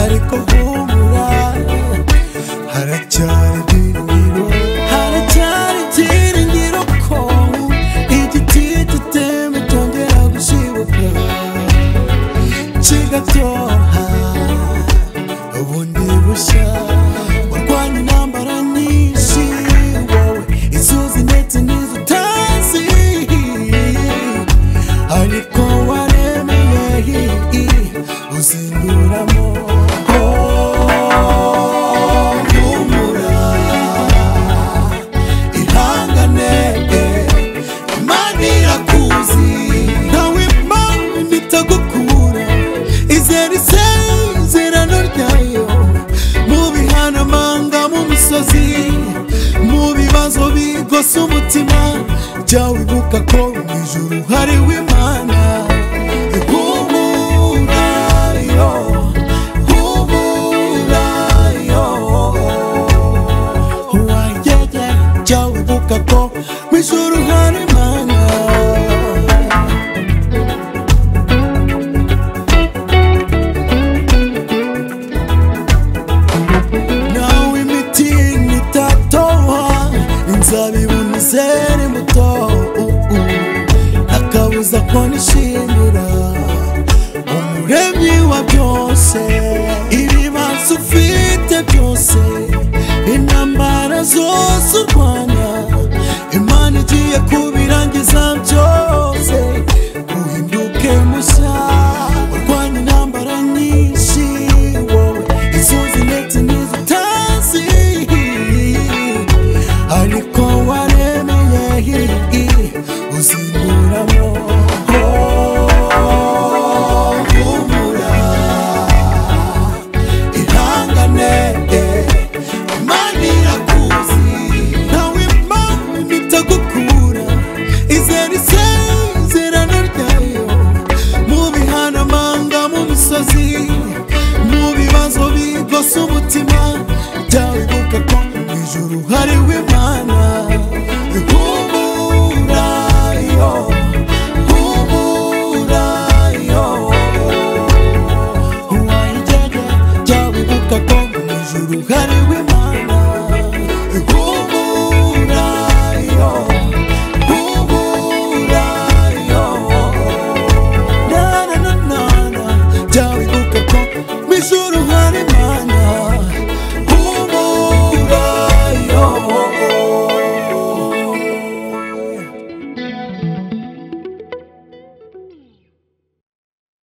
ariko humura haracyari ibyiringiro ko igiti gitemba cyongera gushibuka kigatoha ubundi bushya. Warwanya intambara nyinshi wowe izuzi ndetse n'izo utazi, ariko waremeye uzinduramo. Mu bibazo bigose umutima jya wibuka ko mu ijuru hariho Imana. Humura yo, humura yo, jya wibuka ko mu ijuru hari Imana. Nzabibunizere muto akabuza ko nishimira umuremyi wa byose. Ibibazo ufite byose, intambara zose urwanya, Imana igiye kubirangiza byose uhinduke mushya. Warwanya intambara nyinshi wowe izuzi ndetse n'izo utazi, ariko waremeye uzinduramo. Humura ihangane Imana irakuzi, ntawe Imana itagukura. Izere isezerano ryayo mu bihanamanga, mu misozi, mu bibazo bigose umutima jya wibuka ko mu ijuru hariho Imana. Humura yo, humura yo, jya wibuka ko mu ijuru hariho Imana.